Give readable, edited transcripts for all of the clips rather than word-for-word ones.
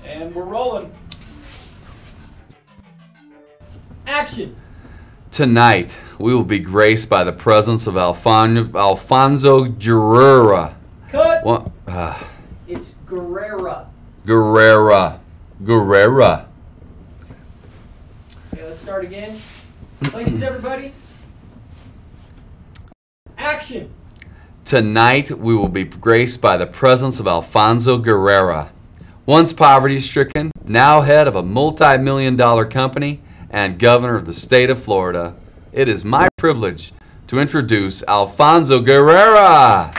And we're rolling. Action! Tonight, we will be graced by the presence of Alfonso Guerrera. Cut! What? It's Guerrera. Guerrera. Guerrera. Okay, let's start again. Places, everybody. Action! Tonight, we will be graced by the presence of Alfonso Guerrera. Once poverty-stricken, now head of a multi-million-dollar company and governor of the state of Florida, it is my privilege to introduce Alfonso Guerrera.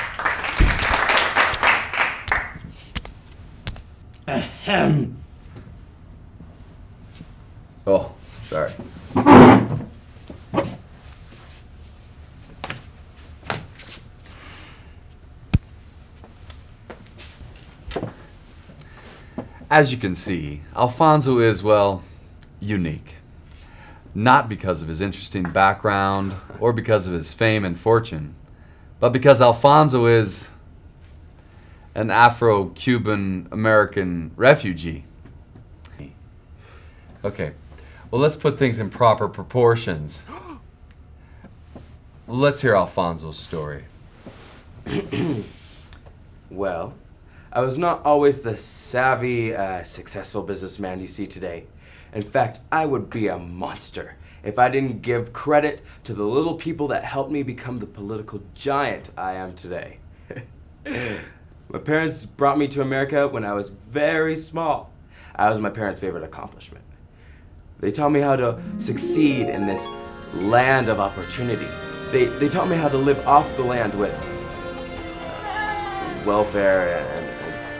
Ahem. Oh, sorry. As you can see, Alfonso is, well, unique. Not because of his interesting background or because of his fame and fortune, but because Alfonso is an Afro-Cuban American refugee. Okay, well, let's put things in proper proportions. Let's hear Alfonso's story. Well, I was not always the savvy, successful businessman you see today. In fact, I would be a monster if I didn't give credit to the little people that helped me become the political giant I am today. My parents brought me to America when I was very small. I was my parents' favorite accomplishment. They taught me how to succeed in this land of opportunity. They taught me how to live off the land with welfare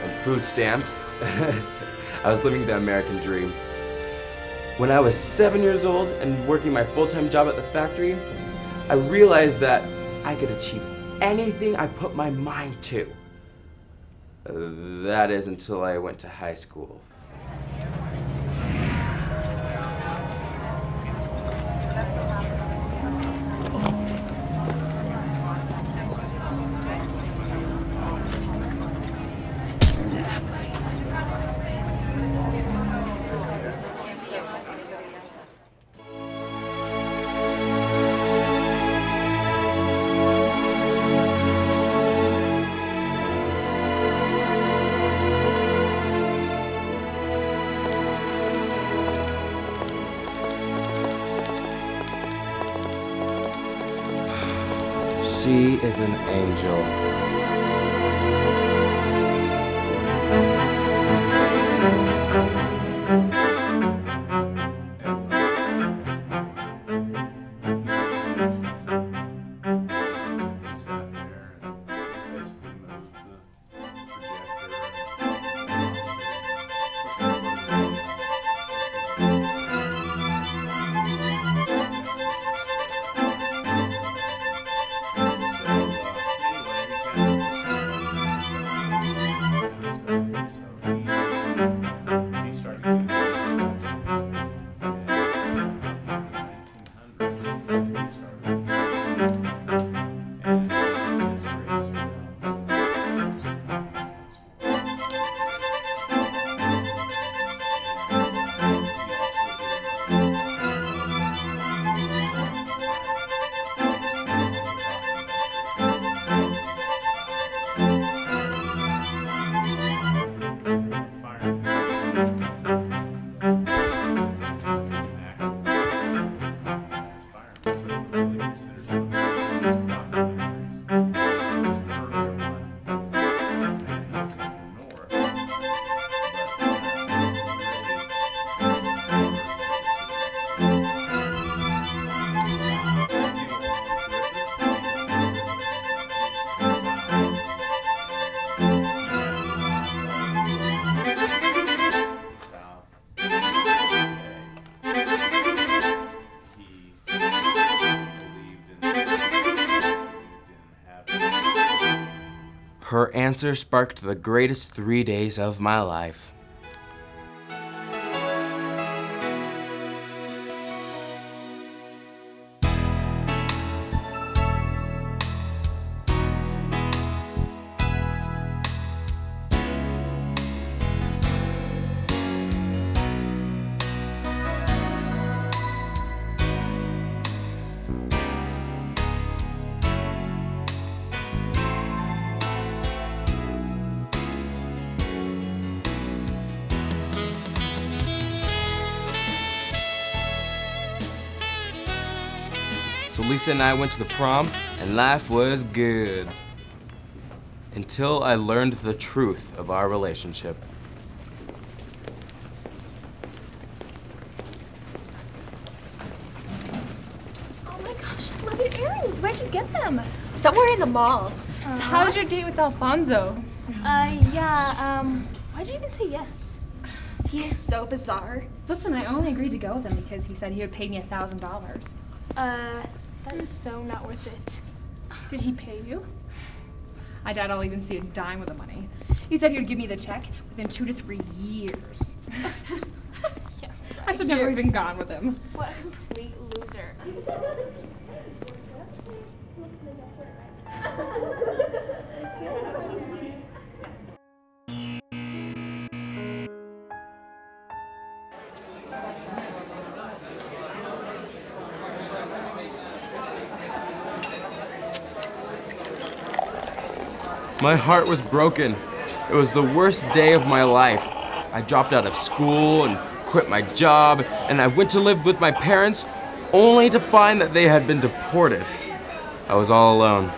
and food stamps. I was living the American dream. When I was 7 years old and working my full-time job at the factory, I realized that I could achieve anything I put my mind to. That is until I went to high school. She is an angel. Her answer sparked the greatest 3 days of my life. So Lisa and I went to the prom, and life was good. Until I learned the truth of our relationship. Oh my gosh, I love your earrings. Where'd you get them? Somewhere in the mall. Uh-huh. So how was your date with Alfonso? Why'd you even say yes? He is so bizarre. Listen, I only agreed to go with him because he said he would pay me $1,000. That is so not worth it. Did he pay you? I doubt I'll even see a dime of the money. He said he would give me the check within 2 to 3 years. Yeah, I should never even gone with him. What a complete loser. My heart was broken. It was the worst day of my life. I dropped out of school and quit my job, and I went to live with my parents only to find that they had been deported. I was all alone.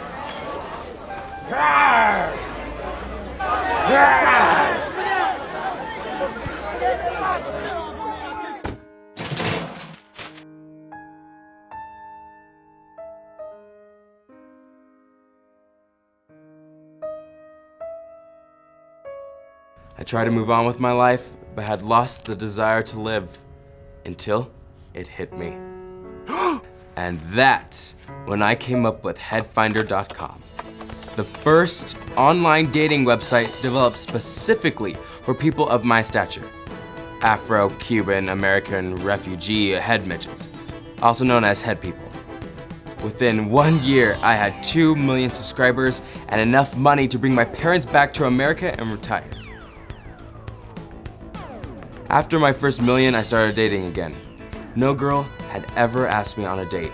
I tried to move on with my life, but had lost the desire to live until it hit me. And that's when I came up with headfinder.com, the first online dating website developed specifically for people of my stature. Afro, Cuban, American, refugee, head midgets, also known as head people. Within 1 year, I had 2 million subscribers and enough money to bring my parents back to America and retire. After my first million, I started dating again. No girl had ever asked me on a date.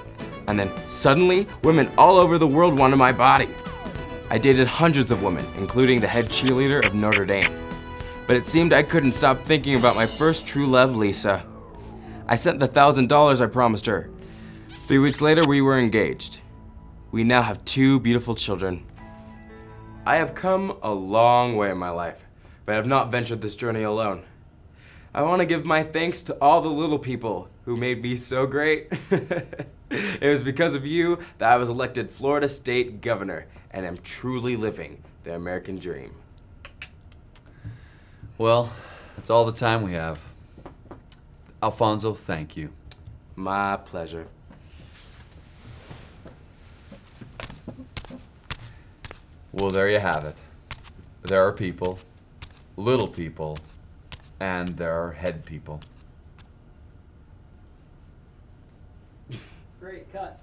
And then suddenly, women all over the world wanted my body. I dated hundreds of women, including the head cheerleader of Notre Dame. But it seemed I couldn't stop thinking about my first true love, Lisa. I sent the $1,000 I promised her. 3 weeks later, we were engaged. We now have 2 beautiful children. I have come a long way in my life, but I have not ventured this journey alone. I want to give my thanks to all the little people who made me so great. It was because of you that I was elected Florida State Governor and am truly living the American dream. Well, that's all the time we have. Alfonso, thank you. My pleasure. Well, there you have it. There are people, little people, and there are head people. Great cut.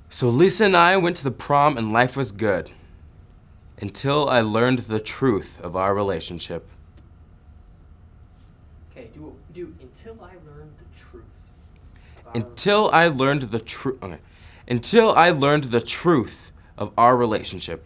So Lisa and I went to the prom and life was good. Until I learned the truth of our relationship. Okay, do until I learned the truth. Until I learned the truth. Okay. Until I learned the truth of our relationship.